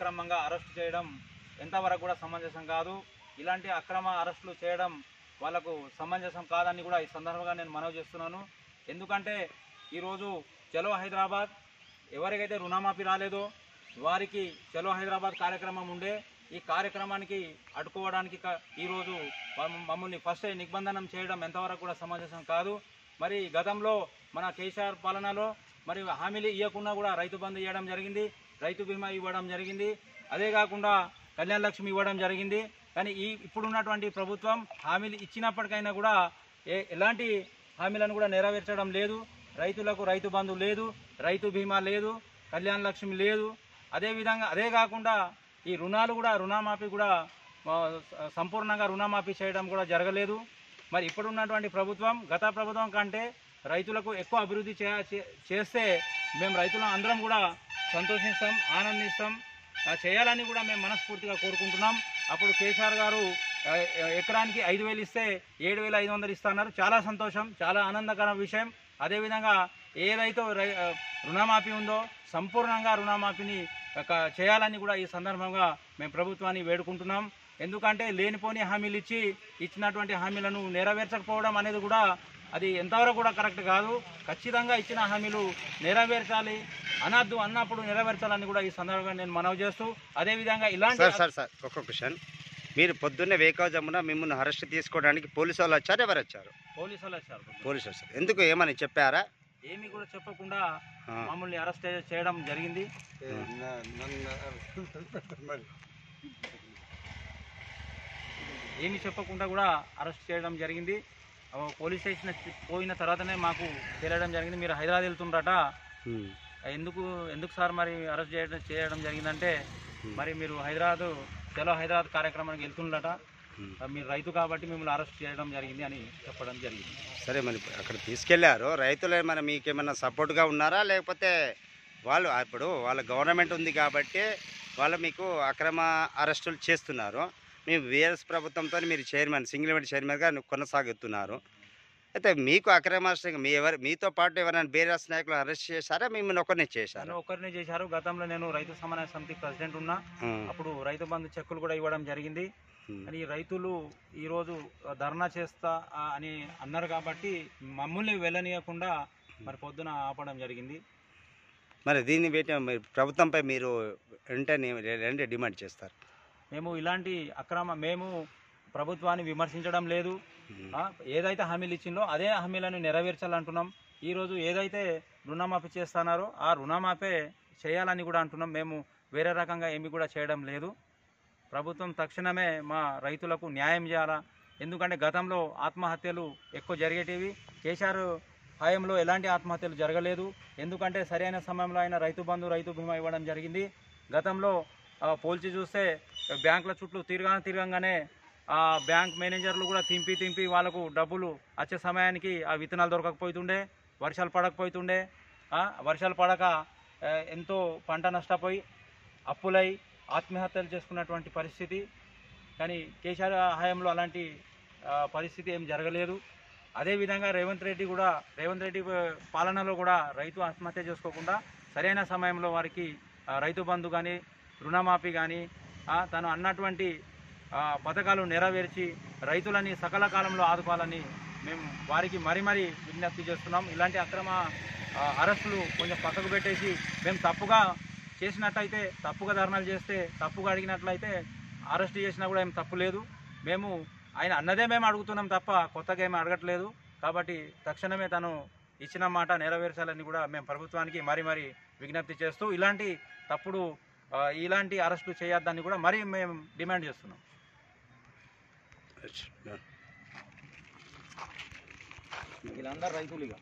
అక్రమంగా అరెస్ట్ చేయడం ఎంతవరకు కూడా సమంజసం కాదు. ఇలాంటి అక్రమ అరెస్టులు చేయడం వాళ్ళకు సమంజసం కాదని కూడా ఈ సందర్భంగా నేను మనవి చేస్తున్నాను. ఎందుకంటే ఈరోజు చలో హైదరాబాద్ ఎవరికైతే రుణమాఫీ రాలేదో వారికి చలో హైదరాబాద్ కార్యక్రమం ఉండే, ఈ కార్యక్రమానికి అడ్డుకోవడానికి ఈరోజు మమ్మల్ని ఫస్ట్ నిబంధనం చేయడం ఎంతవరకు కూడా సమంజసం కాదు. మరి గతంలో మన కేసీఆర్ పాలనలో మరి హామీలు ఇవ్వకుండా కూడా రైతు బంధు ఇవ్వడం జరిగింది, రైతు బీమా ఇవ్వడం జరిగింది, అదే కాకుండా కళ్యాణ లక్ష్మి ఇవ్వడం జరిగింది. కానీ ఇప్పుడున్నటువంటి ప్రభుత్వం హామీలు ఇచ్చినప్పటికైనా కూడా ఎలాంటి హామీలను కూడా నెరవేర్చడం లేదు. రైతులకు రైతు బంధు లేదు, రైతు బీమా లేదు, కళ్యాణ లక్ష్మి లేదు. అదే కాకుండా ఈ రుణమాఫీ కూడా సంపూర్ణంగా రుణమాఫీ చేయడం కూడా జరగలేదు. మరి ఇప్పుడున్నటువంటి ప్రభుత్వం గత ప్రభుత్వం కంటే రైతులకు ఎక్కువ అభివృద్ధి చేస్తే మేము రైతులం అందరం కూడా సంతోషిస్తాం, ఆనందిస్తాం, చేయాలని కూడా మేము మనస్ఫూర్తిగా కోరుకుంటున్నాం. అప్పుడు కేసీఆర్ గారు ఎకరానికి 5,000 ఇస్తే 7,500 ఇస్తున్నారు. చాలా సంతోషం, చాలా ఆనందకర విషయం. అదేవిధంగా ఏదైతే రుణమాఫీ ఉందో సంపూర్ణంగా రుణమాఫీని చేయాలని కూడా ఈ సందర్భంగా మేము ప్రభుత్వాన్ని వేడుకుంటున్నాం. ఎందుకంటే లేనిపోని హామీలు ఇచ్చినటువంటి హామీలను నెరవేర్చకపోవడం అనేది కూడా అది ఎంతవరకు కూడా కరెక్ట్ కాదు. ఖచ్చితంగా ఇచ్చిన హామీలు నెరవేర్చాలి, అనద్దు అన్నప్పుడు నెరవేర్చాలని కూడా ఈ సందర్భంగా నేను మనవి చేస్తూ, అదేవిధంగా ఇలాంటి సార్ ఒక క్వశ్చన్, మీరు పొద్దున్నే వేకాజమున మిమ్మల్ని అరెస్ట్ తీసుకోవడానికి పోలీసు వాళ్ళు వచ్చారు, ఎవరు వచ్చారు? పోలీసు వాళ్ళు వచ్చారు. పోలీసు వచ్చారు. ఎందుకు, ఏమని చెప్పారా? ఏమీ కూడా చెప్పకుండా మమ్మల్ని అరెస్ట్ చేయడం జరిగింది. ఏమి చెప్పకుండా కూడా అరెస్ట్ చేయడం జరిగింది. పోలీస్ స్టేషన్ పోయిన తర్వాతనే మాకు తెలియడం జరిగింది, మీరు హైదరాబాద్ వెళ్తుండ్రట. ఎందుకు సార్ మరి అరెస్ట్ చేయడం జరిగిందంటే, మరి మీరు చలో హైదరాబాద్ కార్యక్రమానికి వెళ్తుండట, మీరు రైతు కాబట్టి మిమ్మల్ని అరెస్ట్ చేయడం జరిగింది అని చెప్పడం జరిగింది. సరే, మరి అక్కడ తీసుకెళ్లారు రైతులు ఏమైనా మీకేమైనా సపోర్ట్గా ఉన్నారా, లేకపోతే వాళ్ళు ఇప్పుడు వాళ్ళ గవర్నమెంట్ ఉంది కాబట్టి వాళ్ళు మీకు అక్రమ అరెస్టులు చేస్తున్నారు, మీ బీఆర్ఎస్ ప్రభుత్వంతో మీరు సింగిల్ చైర్మన్గా కొనసాగుతున్నారు, అయితే మీకు అక్రమ మీతో పాటు ఎవరైనా బీఆర్ఎస్ నాయకులు అరెస్ట్ చేశారా, మిమ్మల్ని ఒకరిని చేశారు? గతంలో నేను రైతు సమన్వయ సమితి ప్రెసిడెంట్ ఉన్నా, అప్పుడు రైతు బంధు చెక్కులు కూడా ఇవ్వడం జరిగింది. అని రైతులు ఈరోజు ధర్నా చేస్తా అని అన్నారు కాబట్టి మమ్మల్ని వెళ్ళనీయకుండా మరి పొద్దున ఆపడం జరిగింది. మరి దీన్ని పెట్టి ప్రభుత్వంపై మీరు వెంటనే డిమాండ్ చేస్తారు? మేము ప్రభుత్వాన్ని విమర్శించడం లేదు. ఏదైతే హామీలు ఇచ్చిందో అదే హామీలను నెరవేర్చాలంటున్నాం. ఈరోజు ఏదైతే రుణమాఫీ చేస్తున్నారో ఆ రుణమాఫీ చేయాలని కూడా అంటున్నాం. మేము వేరే రకంగా ఏమి కూడా చేయడం లేదు. ప్రభుత్వం తక్షణమే మా రైతులకు న్యాయం చేయాలా. ఎందుకంటే గతంలో ఆత్మహత్యలు ఎక్కువ జరిగేటివి, కేసీఆర్ హయాంలో ఎలాంటి ఆత్మహత్యలు జరగలేదు. ఎందుకంటే సరైన సమయంలో ఆయన రైతు బంధు రైతు బీమా ఇవ్వడం జరిగింది. గతంలో పోల్చి చూస్తే బ్యాంకుల చుట్టూ తిరగంగానే ఆ బ్యాంక్ మేనేజర్లు కూడా తింపి వాళ్ళకు డబ్బులు వచ్చే సమయానికి ఆ విత్తనాలు దొరకకపోతుండే, వర్షాలు పడకపోతుండే, వర్షాలు పడక ఎంతో పంట నష్టపోయి అప్పులై ఆత్మహత్యలు చేసుకున్నటువంటి పరిస్థితి. కానీ కేసీఆర్ హయాంలో అలాంటి పరిస్థితి ఏం జరగలేదు. అదేవిధంగా రేవంత్ రెడ్డి పాలనలో కూడా రైతు ఆత్మహత్య చేసుకోకుండా సరైన సమయంలో వారికి రైతు బంధు కానీ రుణమాఫీ కానీ తను అన్నటువంటి పథకాలు నెరవేర్చి రైతులని సకల కాలంలో ఆదుకోవాలని మేము వారికి మరీ విజ్ఞప్తి చేస్తున్నాం. ఇలాంటి అక్రమ అరెస్టులు కొంచెం పక్కకు పెట్టేసి మేము తప్పుగా చేసినట్టయితే, తప్పుగా ధర్నాలు చేస్తే, తప్పుగా అడిగినట్లయితే అరెస్ట్ చేసినా కూడా ఏం తప్పు లేదు. మేము ఆయన అన్నదే మేము అడుగుతున్నాం తప్ప కొత్తగా ఏమీ అడగట్లేదు. కాబట్టి తక్షణమే తను ఇచ్చిన మాట నెరవేర్చాలని కూడా మేము ప్రభుత్వానికి మరీ విజ్ఞప్తి చేస్తూ ఇలాంటి అరెస్టులు చేయొద్దని కూడా మేము డిమాండ్ చేస్తున్నాం. వీళ్ళందరూ రైతులుగా